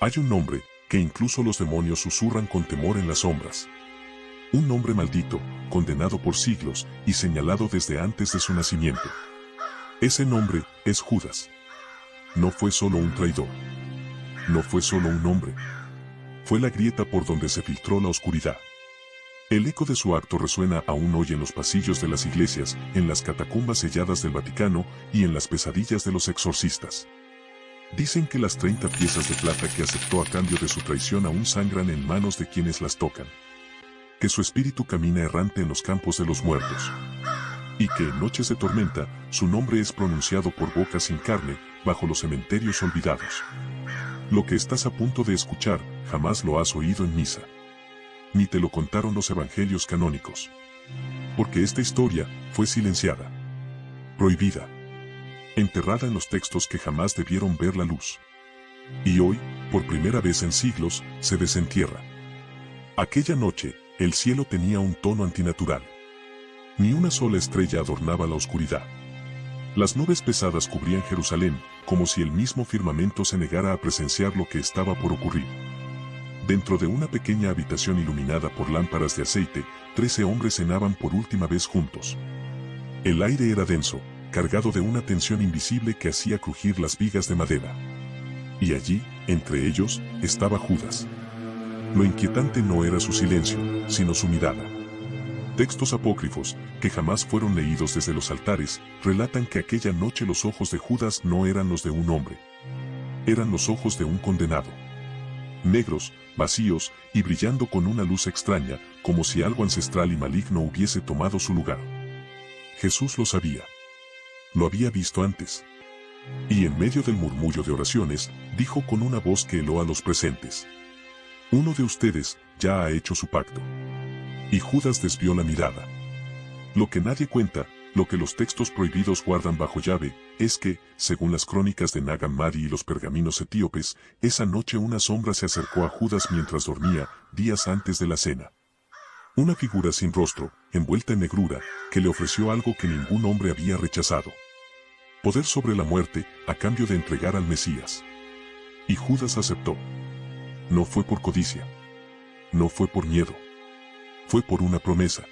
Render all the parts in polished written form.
Hay un nombre que incluso los demonios susurran con temor en las sombras. Un nombre maldito, condenado por siglos y señalado desde antes de su nacimiento. Ese nombre es Judas. No fue solo un traidor. No fue solo un hombre. Fue la grieta por donde se filtró la oscuridad. El eco de su acto resuena aún hoy en los pasillos de las iglesias, en las catacumbas selladas del Vaticano y en las pesadillas de los exorcistas. Dicen que las 30 piezas de plata que aceptó a cambio de su traición aún sangran en manos de quienes las tocan. Que su espíritu camina errante en los campos de los muertos. Y que en noches de tormenta, su nombre es pronunciado por bocas sin carne, bajo los cementerios olvidados. Lo que estás a punto de escuchar, jamás lo has oído en misa. Ni te lo contaron los evangelios canónicos. Porque esta historia fue silenciada. Prohibida. Enterrada en los textos que jamás debieron ver la luz. Y hoy, por primera vez en siglos, se desentierra. Aquella noche, el cielo tenía un tono antinatural. Ni una sola estrella adornaba la oscuridad. Las nubes pesadas cubrían Jerusalén, como si el mismo firmamento se negara a presenciar lo que estaba por ocurrir. Dentro de una pequeña habitación iluminada por lámparas de aceite, 13 hombres cenaban por última vez juntos. El aire era denso, cargado de una tensión invisible que hacía crujir las vigas de madera. Y allí, entre ellos, estaba Judas. Lo inquietante no era su silencio, sino su mirada. Textos apócrifos, que jamás fueron leídos desde los altares, relatan que aquella noche los ojos de Judas no eran los de un hombre. Eran los ojos de un condenado. Negros, vacíos y brillando con una luz extraña, como si algo ancestral y maligno hubiese tomado su lugar. Jesús lo sabía. Lo había visto antes. Y en medio del murmullo de oraciones, dijo con una voz que heló a los presentes: uno de ustedes ya ha hecho su pacto. Y Judas desvió la mirada. Lo que nadie cuenta, lo que los textos prohibidos guardan bajo llave, es que, según las crónicas de Nag Hammadi y los pergaminos etíopes, esa noche una sombra se acercó a Judas mientras dormía, días antes de la cena. Una figura sin rostro, envuelta en negrura, que le ofreció algo que ningún hombre había rechazado. Poder sobre la muerte, a cambio de entregar al Mesías. Y Judas aceptó. No fue por codicia. No fue por miedo. Fue por una promesa.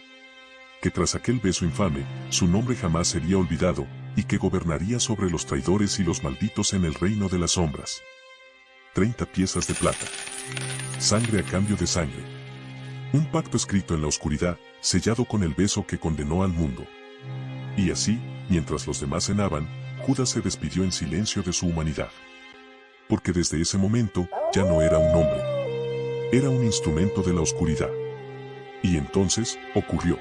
Que tras aquel beso infame, su nombre jamás sería olvidado, y que gobernaría sobre los traidores y los malditos en el reino de las sombras. 30 piezas de plata. Sangre a cambio de sangre. Un pacto escrito en la oscuridad, sellado con el beso que condenó al mundo. Y así, mientras los demás cenaban, Judas se despidió en silencio de su humanidad. Porque desde ese momento, ya no era un hombre. Era un instrumento de la oscuridad. Y entonces, ocurrió.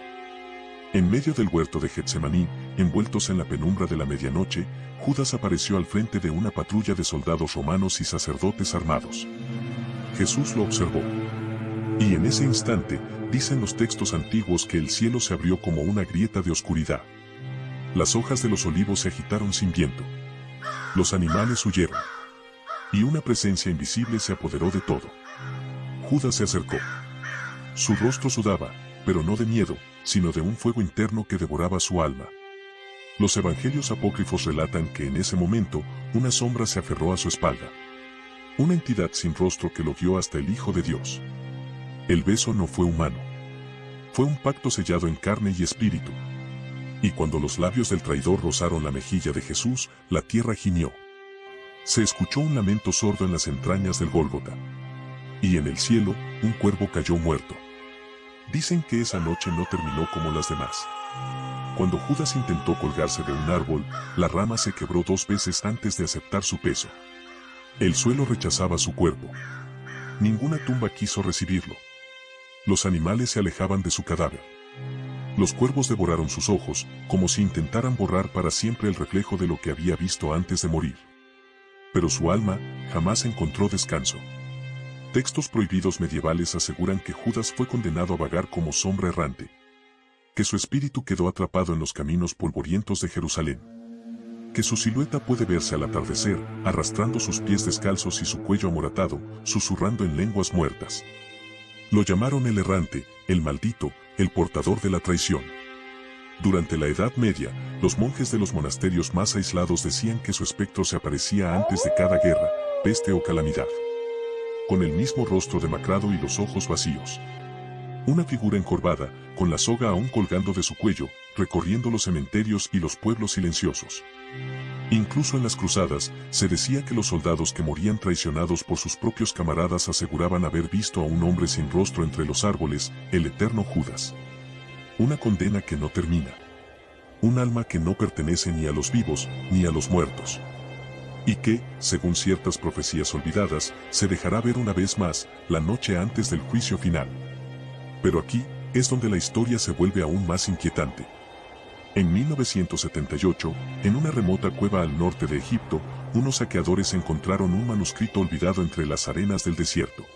En medio del huerto de Getsemaní, envueltos en la penumbra de la medianoche, Judas apareció al frente de una patrulla de soldados romanos y sacerdotes armados. Jesús lo observó. Y en ese instante, dicen los textos antiguos que el cielo se abrió como una grieta de oscuridad. Las hojas de los olivos se agitaron sin viento. Los animales huyeron. Y una presencia invisible se apoderó de todo. Judas se acercó. Su rostro sudaba, pero no de miedo, sino de un fuego interno que devoraba su alma. Los evangelios apócrifos relatan que en ese momento, una sombra se aferró a su espalda. Una entidad sin rostro que lo guió hasta el Hijo de Dios. El beso no fue humano. Fue un pacto sellado en carne y espíritu. Y cuando los labios del traidor rozaron la mejilla de Jesús, la tierra gimió. Se escuchó un lamento sordo en las entrañas del Gólgota. Y en el cielo, un cuervo cayó muerto. Dicen que esa noche no terminó como las demás. Cuando Judas intentó colgarse de un árbol, la rama se quebró 2 veces antes de aceptar su peso. El suelo rechazaba su cuerpo. Ninguna tumba quiso recibirlo. Los animales se alejaban de su cadáver. Los cuervos devoraron sus ojos, como si intentaran borrar para siempre el reflejo de lo que había visto antes de morir. Pero su alma jamás encontró descanso. Textos prohibidos medievales aseguran que Judas fue condenado a vagar como sombra errante. Que su espíritu quedó atrapado en los caminos polvorientos de Jerusalén. Que su silueta puede verse al atardecer, arrastrando sus pies descalzos y su cuello amoratado, susurrando en lenguas muertas. Lo llamaron el errante, el maldito, el portador de la traición. Durante la Edad Media, los monjes de los monasterios más aislados decían que su espectro se aparecía antes de cada guerra, peste o calamidad. con el mismo rostro demacrado y los ojos vacíos. Una figura encorvada, con la soga aún colgando de su cuello, recorriendo los cementerios y los pueblos silenciosos. Incluso en las cruzadas, se decía que los soldados que morían traicionados por sus propios camaradas aseguraban haber visto a un hombre sin rostro entre los árboles, el eterno Judas. Una condena que no termina. Un alma que no pertenece ni a los vivos, ni a los muertos. Y que, según ciertas profecías olvidadas, se dejará ver una vez más, la noche antes del juicio final. Pero aquí, es donde la historia se vuelve aún más inquietante. En 1978, en una remota cueva al norte de Egipto, unos saqueadores encontraron un manuscrito olvidado entre las arenas del desierto.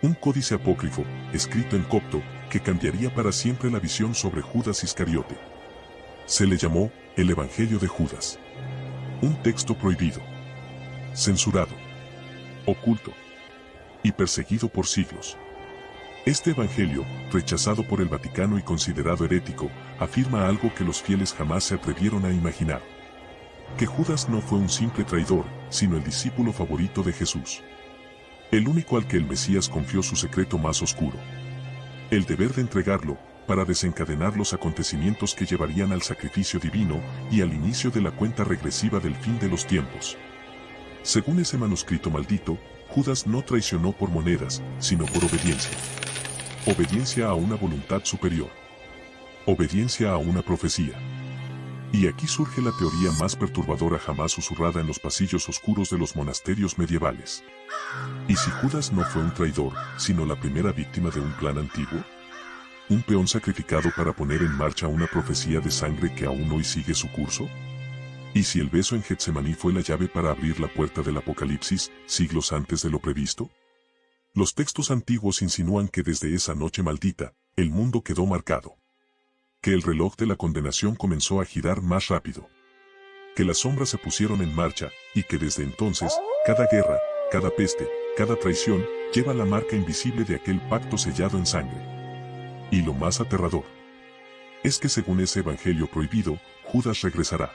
Un códice apócrifo, escrito en copto, que cambiaría para siempre la visión sobre Judas Iscariote. Se le llamó el Evangelio de Judas. Un texto prohibido, censurado, oculto y perseguido por siglos. Este evangelio, rechazado por el Vaticano y considerado herético, afirma algo que los fieles jamás se atrevieron a imaginar. Que Judas no fue un simple traidor, sino el discípulo favorito de Jesús. El único al que el Mesías confió su secreto más oscuro. El deber de entregarlo, para desencadenar los acontecimientos que llevarían al sacrificio divino y al inicio de la cuenta regresiva del fin de los tiempos. Según ese manuscrito maldito, Judas no traicionó por monedas, sino por obediencia. Obediencia a una voluntad superior. Obediencia a una profecía. Y aquí surge la teoría más perturbadora jamás susurrada en los pasillos oscuros de los monasterios medievales. ¿Y si Judas no fue un traidor, sino la primera víctima de un plan antiguo? ¿Un peón sacrificado para poner en marcha una profecía de sangre que aún hoy sigue su curso? ¿Y si el beso en Getsemaní fue la llave para abrir la puerta del Apocalipsis, siglos antes de lo previsto? Los textos antiguos insinúan que desde esa noche maldita, el mundo quedó marcado. Que el reloj de la condenación comenzó a girar más rápido. Que las sombras se pusieron en marcha, y que desde entonces, cada guerra, cada peste, cada traición, lleva la marca invisible de aquel pacto sellado en sangre. Y lo más aterrador es que según ese evangelio prohibido, Judas regresará.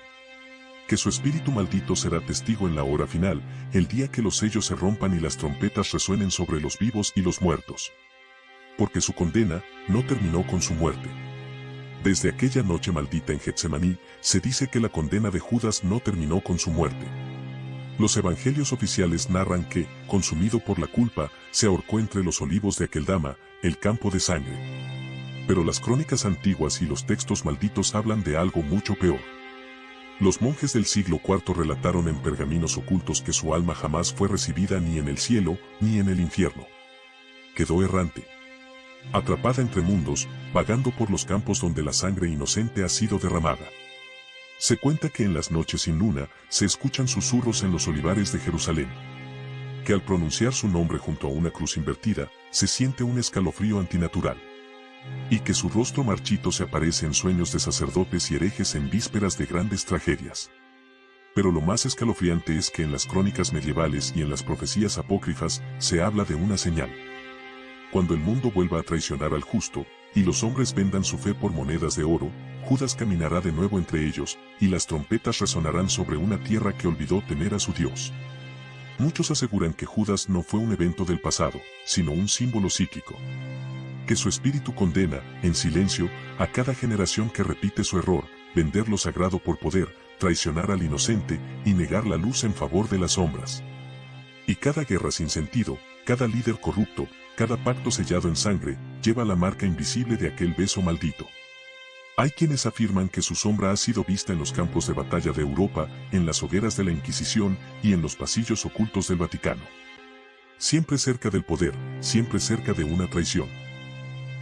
Que su espíritu maldito será testigo en la hora final, el día que los sellos se rompan y las trompetas resuenen sobre los vivos y los muertos. Porque su condena no terminó con su muerte. Desde aquella noche maldita en Getsemaní, se dice que la condena de Judas no terminó con su muerte. Los evangelios oficiales narran que, consumido por la culpa, se ahorcó entre los olivos de Akeldama, el campo de sangre. Pero las crónicas antiguas y los textos malditos hablan de algo mucho peor. Los monjes del siglo IV relataron en pergaminos ocultos que su alma jamás fue recibida ni en el cielo, ni en el infierno. Quedó errante. Atrapada entre mundos, vagando por los campos donde la sangre inocente ha sido derramada. Se cuenta que en las noches sin luna, se escuchan susurros en los olivares de Jerusalén. Que al pronunciar su nombre junto a una cruz invertida, se siente un escalofrío antinatural. Y que su rostro marchito se aparece en sueños de sacerdotes y herejes en vísperas de grandes tragedias. Pero lo más escalofriante es que en las crónicas medievales y en las profecías apócrifas se habla de una señal. Cuando el mundo vuelva a traicionar al justo, y los hombres vendan su fe por monedas de oro, Judas caminará de nuevo entre ellos, y las trompetas resonarán sobre una tierra que olvidó temer a su Dios. Muchos aseguran que Judas no fue un evento del pasado, sino un símbolo psíquico. Que su espíritu condena, en silencio, a cada generación que repite su error, vender lo sagrado por poder, traicionar al inocente y negar la luz en favor de las sombras. Y cada guerra sin sentido, cada líder corrupto, cada pacto sellado en sangre, lleva la marca invisible de aquel beso maldito. Hay quienes afirman que su sombra ha sido vista en los campos de batalla de Europa, en las hogueras de la Inquisición y en los pasillos ocultos del Vaticano. Siempre cerca del poder, siempre cerca de una traición.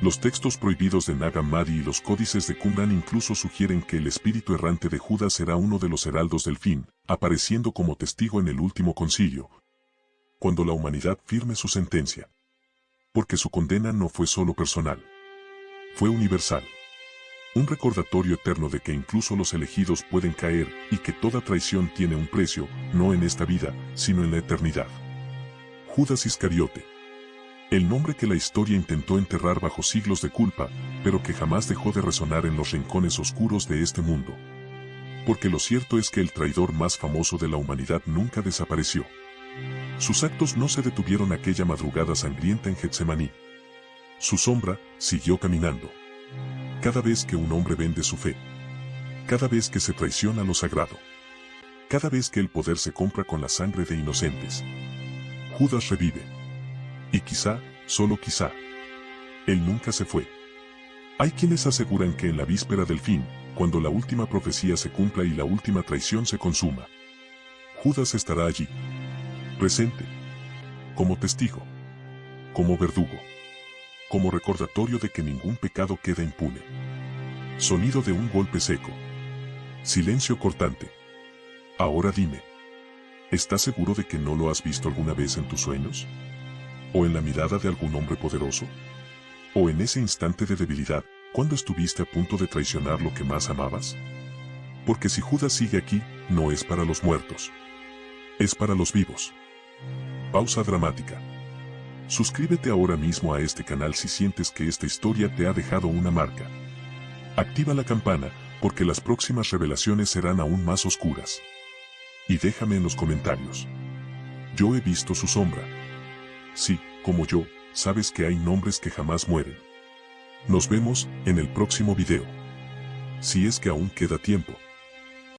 Los textos prohibidos de Nag Hammadi y los códices de Qumran incluso sugieren que el espíritu errante de Judas será uno de los heraldos del fin, apareciendo como testigo en el último concilio, cuando la humanidad firme su sentencia. Porque su condena no fue solo personal. Fue universal. Un recordatorio eterno de que incluso los elegidos pueden caer y que toda traición tiene un precio, no en esta vida, sino en la eternidad. Judas Iscariote. El nombre que la historia intentó enterrar bajo siglos de culpa, pero que jamás dejó de resonar en los rincones oscuros de este mundo. Porque lo cierto es que el traidor más famoso de la humanidad nunca desapareció. Sus actos no se detuvieron aquella madrugada sangrienta en Getsemaní. Su sombra siguió caminando. Cada vez que un hombre vende su fe, cada vez que se traiciona lo sagrado, cada vez que el poder se compra con la sangre de inocentes, Judas revive. Y quizá, solo quizá, él nunca se fue. Hay quienes aseguran que en la víspera del fin, cuando la última profecía se cumpla y la última traición se consuma, Judas estará allí, presente, como testigo, como verdugo, como recordatorio de que ningún pecado queda impune. Sonido de un golpe seco. Silencio cortante. Ahora dime, ¿estás seguro de que no lo has visto alguna vez en tus sueños? ¿O en la mirada de algún hombre poderoso? ¿O en ese instante de debilidad, cuando estuviste a punto de traicionar lo que más amabas? Porque si Judas sigue aquí, no es para los muertos. Es para los vivos. Pausa dramática. Suscríbete ahora mismo a este canal si sientes que esta historia te ha dejado una marca. Activa la campana, porque las próximas revelaciones serán aún más oscuras. Y déjame en los comentarios. Yo he visto su sombra. Sí, como yo, sabes que hay nombres que jamás mueren. Nos vemos en el próximo video. Si es que aún queda tiempo.